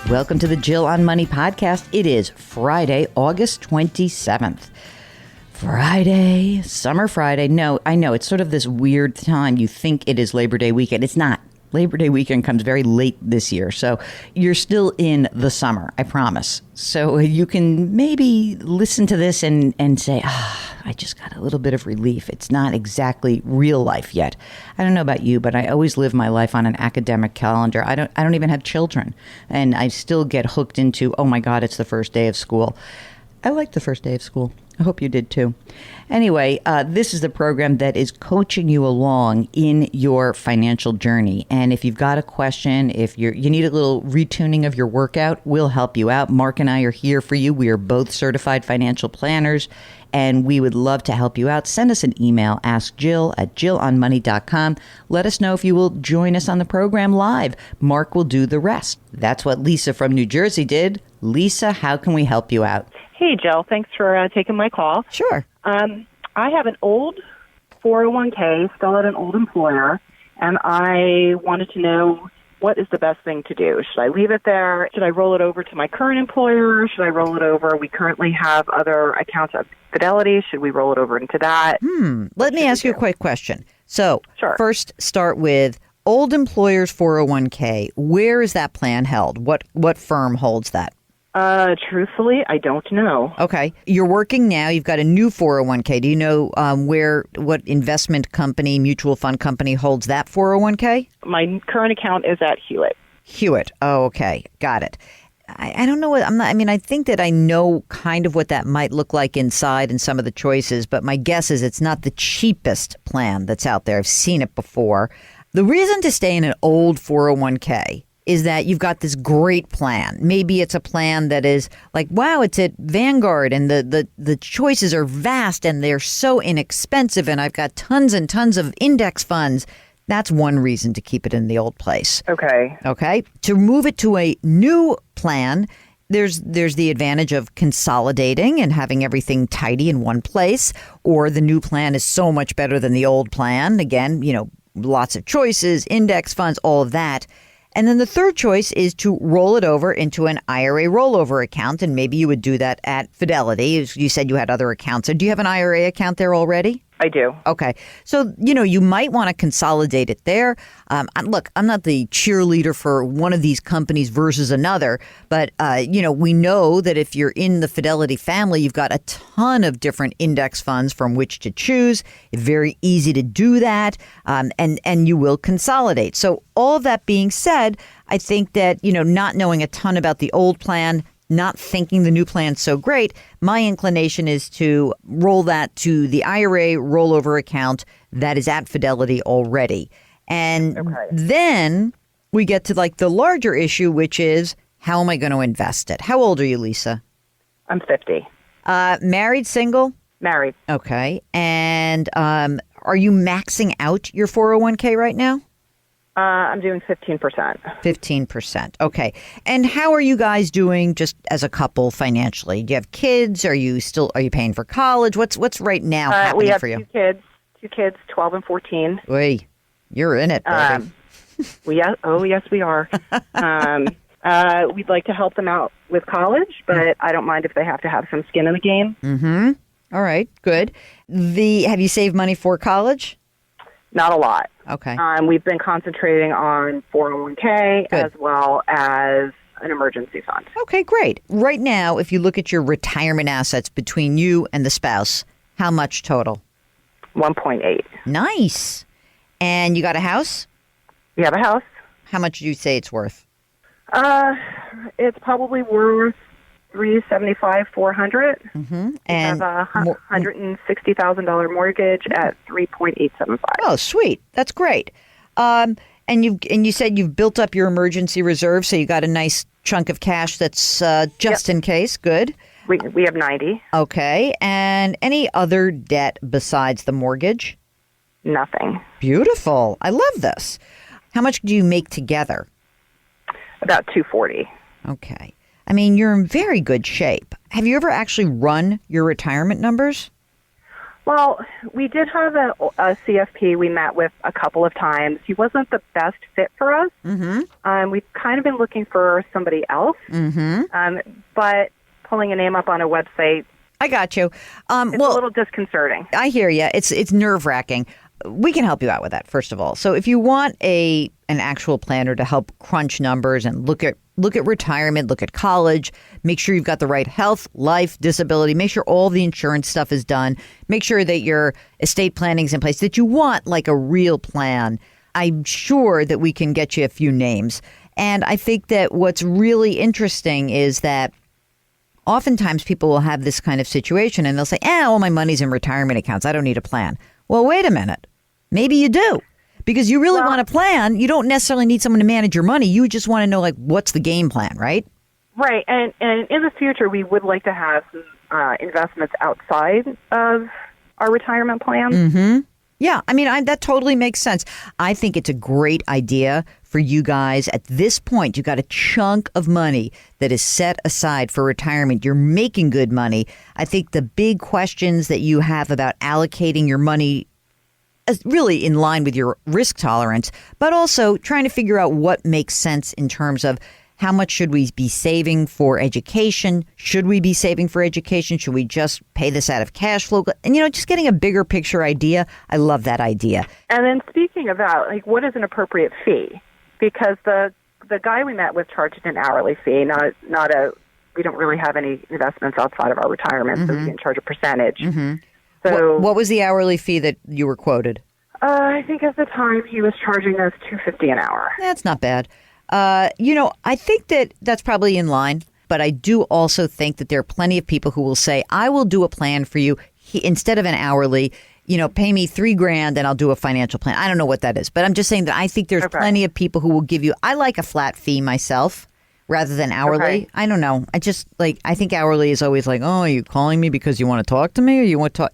Welcome to the Jill on Money podcast. It is Friday, August 27th. Friday, summer Friday. No, I know it's sort of this weird time. You think it is Labor Day weekend. It's not. Labor Day weekend comes very late this year. So you're still in the summer, I promise. So you can maybe listen to this and say, I just got a little bit of relief. It's not exactly real life yet. I don't know about you, but I always live my life on an academic calendar. I don't even have children. And I still get hooked into, oh my God, it's the first day of school. I like the first day of school. I hope you did too. Anyway, this is the program that is coaching you along in your financial journey. And if you've got a question, if you need a little retuning of your workout, we'll help you out. Mark and I are here for you. We are both certified financial planners, and we would love to help you out. Send us an email, askjill@jillonmoney.com. Let us know if you will join us on the program live. Mark will do the rest. That's what Lisa from New Jersey did. Lisa, how can we help you out? Hey, Jill. Thanks for taking my call. Sure. I have an old 401k, still at an old employer, and I wanted to know what is the best thing to do. Should I leave it there? Should I roll it over to my current employer? Should I roll it over? We currently have other accounts at Fidelity. Should we roll it over into that? Let me ask you a quick question. So Sure. First, start with old employer's 401k. Where is that plan held? What firm holds that? Truthfully, I don't know. Okay. You're working now. You've got a new 401k. Do you know what investment company, mutual fund company holds that 401k? My current account is at Hewitt. Hewitt. Oh, okay. Got it. I don't know what I think that I know kind of what that might look like inside and some of the choices, but my guess is it's not the cheapest plan that's out there. I've seen it before. The reason to stay in an old 401k is that you've got this great plan. Maybe it's a plan that is like, wow, it's at Vanguard and the choices are vast and they're so inexpensive and I've got tons and tons of index funds. That's one reason to keep it in the old place. Okay. Okay. To move it to a new plan, there's the advantage of consolidating and having everything tidy in one place, or the new plan is so much better than the old plan. Again, lots of choices, index funds, all of that. And then the third choice is to roll it over into an IRA rollover account. And maybe you would do that at Fidelity. You said you had other accounts. So do you have an IRA account there already? I do. Okay. So, you might want to consolidate it there. Look, I'm not the cheerleader for one of these companies versus another, but, we know that if you're in the Fidelity family, you've got a ton of different index funds from which to choose. It's very easy to do that, and you will consolidate. So all of that being said, I think that, not knowing a ton about the old plan, not thinking the new plan's so great, my inclination is to roll that to the IRA rollover account that is at Fidelity already. And then we get to the larger issue, which is, how am I going to invest it? How old are you, Lisa? I'm 50. Married, single? Married. Okay. And are you maxing out your 401k right now? I'm doing 15%. 15%. Okay. And how are you guys doing just as a couple financially? Do you have kids? Are you paying for college? What's right now happening for you? We have two kids, 12 and 14. Oy, you're in it, baby. Yes, we are. We'd like to help them out with college, but I don't mind if they have to have some skin in the game. Mm-hmm. All right. Good. Have you saved money for college? Not a lot. Okay. We've been concentrating on 401k Good. as well as an emergency fund. Okay, great. Right now, if you look at your retirement assets between you and the spouse, how much total? 1.8. Nice. And you got a house? We have a house. How much do you say it's worth? It's probably worth $375,000, $400,000. Mm-hmm. We And have a $160,000 mortgage at 3.875. Oh, sweet. That's great. And you said you've built up your emergency reserve, so you got a nice chunk of cash that's just in case. Good. We have 90. Okay. And any other debt besides the mortgage? Nothing. Beautiful. I love this. How much do you make together? About 240. Okay. I mean, you're in very good shape. Have you ever actually run your retirement numbers? Well, we did have a CFP we met with a couple of times. He wasn't the best fit for us. We've kind of been looking for somebody else. But pulling a name up on a website, I got you. it's a little disconcerting. I hear you. It's nerve-wracking. We can help you out with that, first of all. So if you want an actual planner to help crunch numbers and look at retirement, look at college, make sure you've got the right health, life, disability, make sure all the insurance stuff is done, make sure that your estate planning's in place, that you want like a real plan, I'm sure that we can get you a few names. And I think that what's really interesting is that oftentimes people will have this kind of situation and they'll say, all my money's in retirement accounts. I don't need a plan. Well, wait a minute. Maybe you do. Because you really want a plan. You don't necessarily need someone to manage your money. You just want to know, like, what's the game plan, right? Right. And in the future, we would like to have some investments outside of our retirement plan. Yeah. I mean, that totally makes sense. I think it's a great idea for you guys. At this point, you got a chunk of money that is set aside for retirement. You're making good money. I think the big questions that you have about allocating your money is really in line with your risk tolerance, but also trying to figure out what makes sense in terms of how much should we be saving for education? Should we be saving for education? Should we just pay this out of cash flow? And, just getting a bigger picture idea. I love that idea. And then speaking about, like, what is an appropriate fee? Because the guy we met with charged an hourly fee, we don't really have any investments outside of our retirement, so we can charge a percentage. So, what was the hourly fee that you were quoted? I think at the time he was charging us $250 an hour. That's not bad. I think that's probably in line, but I do also think that there are plenty of people who will say, I will do a plan for you instead of an hourly, pay me $3,000 and I'll do a financial plan. I don't know what that is, but I'm just saying that I think there's plenty of people who will give you, I like a flat fee myself rather than hourly. Okay. I don't know. I think hourly is always like, oh, are you calling me because you want to talk to me or you want to talk,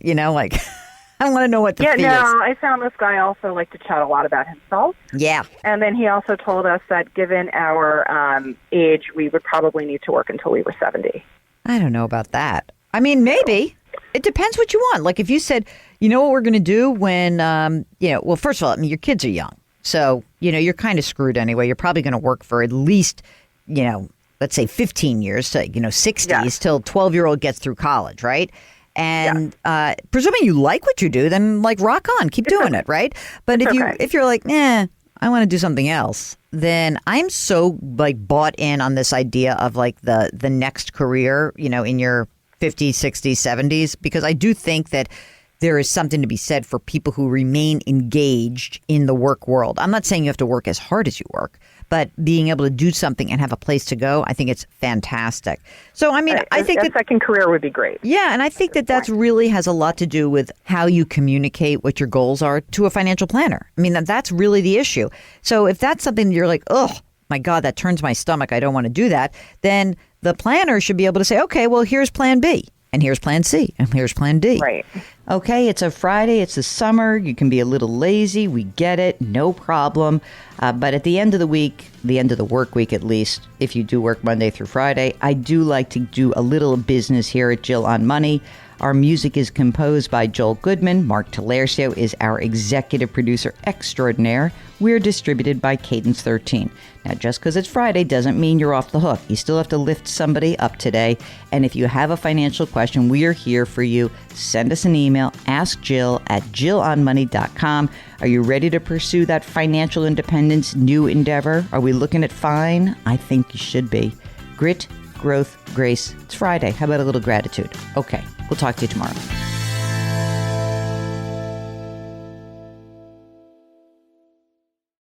I want to know what the fee is. I found this guy also liked to chat a lot about himself. Yeah. And then he also told us that given our age, we would probably need to work until we were 70. I don't know about that. I mean, maybe. It depends what you want. Like if you said, you know what we're going to do when, well, first of all, I mean, your kids are young. So, you're kind of screwed anyway. You're probably going to work for at least, let's say 15 years to, 60s till 12-year-old gets through college, right? And presuming you like what you do, then like rock on, keep doing it, right? But if you're like, I want to do something else, then I'm so like bought in on this idea of like the next career, in your 50s, 60s, 70s, because I do think that there is something to be said for people who remain engaged in the work world. I'm not saying you have to work as hard as you work, but being able to do something and have a place to go, I think it's fantastic. So, I mean, I think a second career would be great. Yeah, and I think that really has a lot to do with how you communicate what your goals are to a financial planner. I mean, that's really the issue. So if that's something that you're like, oh, my God, that turns my stomach, I don't want to do that, then the planner should be able to say, okay, well, here's plan B. And here's plan C. And here's plan D. Right. Okay, it's a Friday. It's the summer. You can be a little lazy. We get it. No problem. But at the end of the week, the end of the work week at least, if you do work Monday through Friday, I do like to do a little business here at Jill on Money. Our music is composed by Joel Goodman. Mark Talercio is our executive producer extraordinaire. We're distributed by Cadence 13. Now, just because it's Friday doesn't mean you're off the hook. You still have to lift somebody up today. And if you have a financial question, we are here for you. Send us an email, askjill@jillonmoney.com. Are you ready to pursue that financial independence new endeavor? Are we looking at fine? I think you should be. Grit, growth, grace. It's Friday. How about a little gratitude? Okay, we'll talk to you tomorrow.